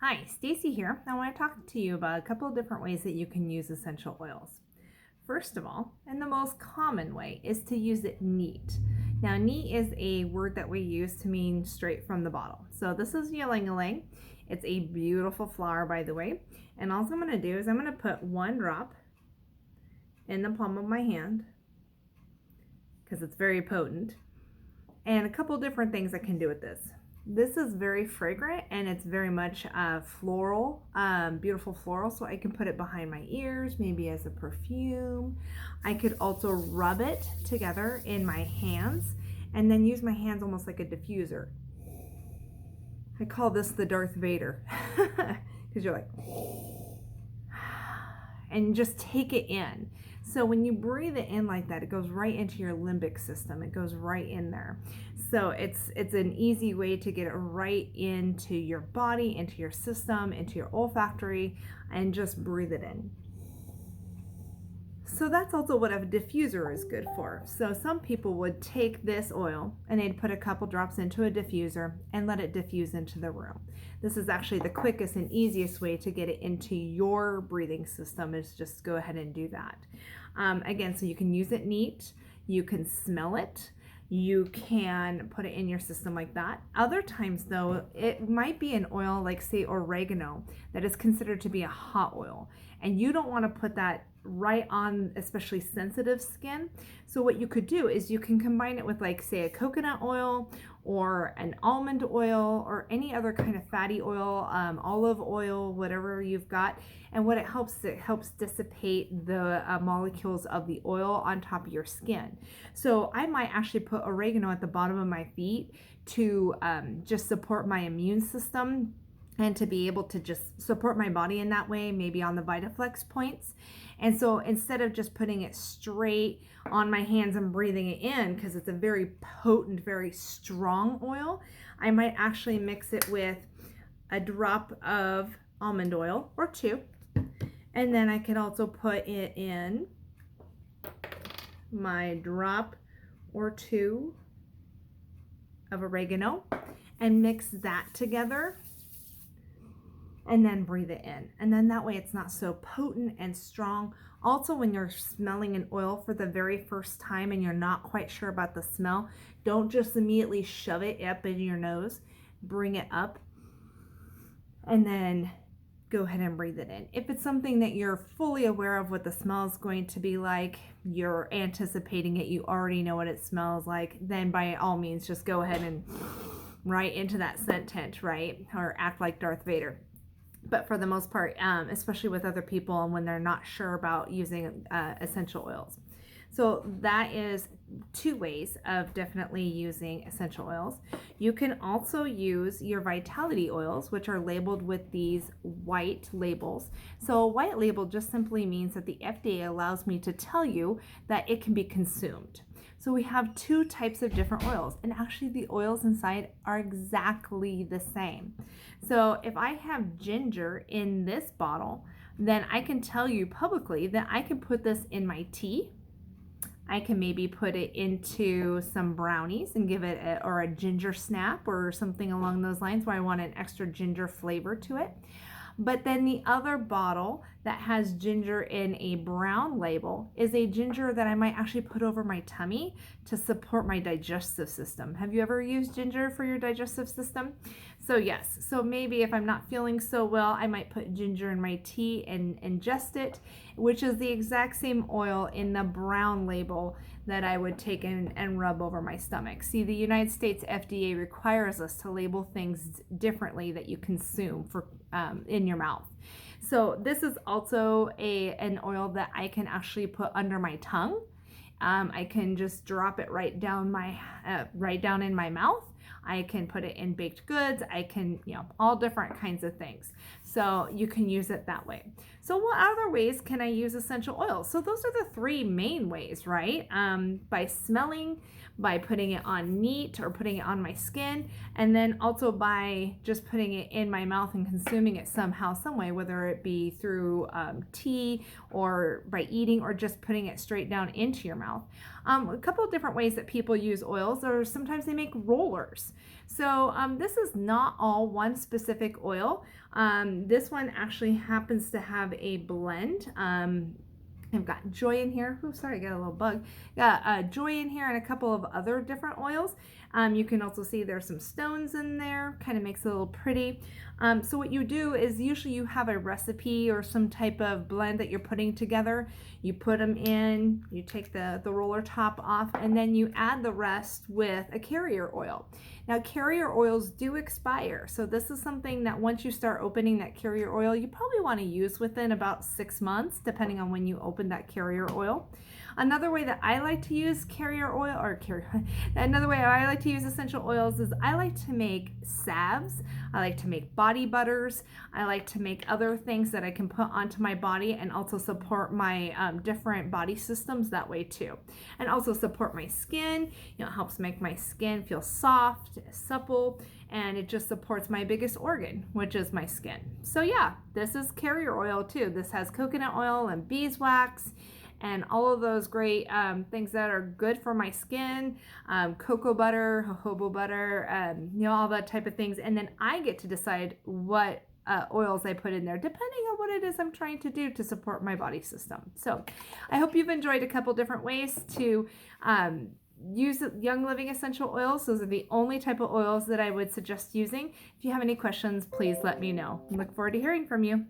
Hi, Stacy here. I want to talk to you about a couple of different ways that you can use essential oils. First of all, and the most common way, is to use it neat. Now, neat is a word that we use to mean straight from the bottle. So this is ylang ylang. It's a beautiful flower, by the way. And all I'm going to do is I'm going to put one drop in the palm of my hand because it's very potent. And a couple different things I can do with this. This is very fragrant and it's very much floral, beautiful floral. So I can put it behind my ears, maybe as a perfume. I could also rub it together in my hands and then use my hands almost like a diffuser. I call this the Darth Vader because you're like, and just take it in. So when you breathe it in like that, it goes right into your limbic system. It goes right in there. So it's an easy way to get it right into your body, into your system, into your olfactory, and just breathe it in. So that's also what a diffuser is good for. So some people would take this oil and they'd put a couple drops into a diffuser and let it diffuse into the room. This is actually the quickest and easiest way to get it into your breathing system, is just go ahead and do that. Again, so you can use it neat, you can smell it, you can put it in your system like that. Other times though, it might be an oil like say oregano that is considered to be a hot oil, and you don't want to put that right on especially sensitive skin. So what you could do is you can combine it with like say a coconut oil or an almond oil or any other kind of fatty oil, olive oil, whatever you've got. And what it helps dissipate the molecules of the oil on top of your skin. So I might actually put oregano at the bottom of my feet to just support my immune system and to be able to just support my body in that way, maybe on the Vitaflex points. And so instead of just putting it straight on my hands and breathing it in, because it's a very potent, very strong oil, I might actually mix it with a drop of almond oil or two. And then I can also put it in my drop or two of oregano and mix that together and then breathe it in. And then that way it's not so potent and strong. Also, when you're smelling an oil for the very first time and you're not quite sure about the smell, don't just immediately shove it up in your nose. Bring it up and then go ahead and breathe it in. If it's something that you're fully aware of what the smell is going to be like, you're anticipating it, you already know what it smells like, then by all means just go ahead and right into that scent tent, right? Or act like Darth Vader. But for the most part, especially with other people and when they're not sure about using essential oils. So that is two ways of definitely using essential oils. You can also use your vitality oils, which are labeled with these white labels. So a white label just simply means that the FDA allows me to tell you that it can be consumed. So we have two types of different oils, and actually the oils inside are exactly the same. So if I have ginger in this bottle, then I can tell you publicly that I can put this in my tea. I can maybe put it into some brownies and give it or a ginger snap or something along those lines where I want an extra ginger flavor to it. But then the other bottle that has ginger in a brown label is a ginger that I might actually put over my tummy to support my digestive system. Have you ever used ginger for your digestive system? So yes, so maybe if I'm not feeling so well, I might put ginger in my tea and ingest it, which is the exact same oil in the brown label that I would take and rub over my stomach. See, the United States FDA requires us to label things differently that you consume for in your mouth. So this is also an oil that I can actually put under my tongue. I can just drop it right down in my mouth. I can put it in baked goods. I can, all different kinds of things. So you can use it that way. So what other ways can I use essential oils? So those are the three main ways, right? By smelling, by putting it on neat or putting it on my skin, and then also by just putting it in my mouth and consuming it somehow, some way, whether it be through tea or by eating or just putting it straight down into your mouth. A couple of different ways that people use oils, or sometimes they make rollers. So this is not all one specific oil. This one actually happens to have a blend. I've got Joy in here. Oh, sorry, I got a little bug. Got Joy in here and a couple of other different oils. You can also see there's some stones in there, kind of makes it a little pretty. So what you do is usually you have a recipe or some type of blend that you're putting together. You put them in, you take the roller top off, and then you add the rest with a carrier oil. Now carrier oils do expire, so this is something that once you start opening that carrier oil, you probably want to use within about 6 months, depending on when you open that carrier oil. Another way that I like to use another way I like to use essential oils is I like to make salves. I like to make body butters. I like to make other things that I can put onto my body and also support my different body systems that way too. And also support my skin. You know, it helps make my skin feel soft, supple, and it just supports my biggest organ, which is my skin. So yeah, this is carrier oil too. This has coconut oil and beeswax and all of those great things that are good for my skin, cocoa butter, jojoba butter, you know, all that type of things. And then I get to decide what oils I put in there, depending on what it is I'm trying to do to support my body system. So I hope you've enjoyed a couple different ways to use Young Living essential oils. Those are the only type of oils that I would suggest using. If you have any questions, please let me know. I look forward to hearing from you.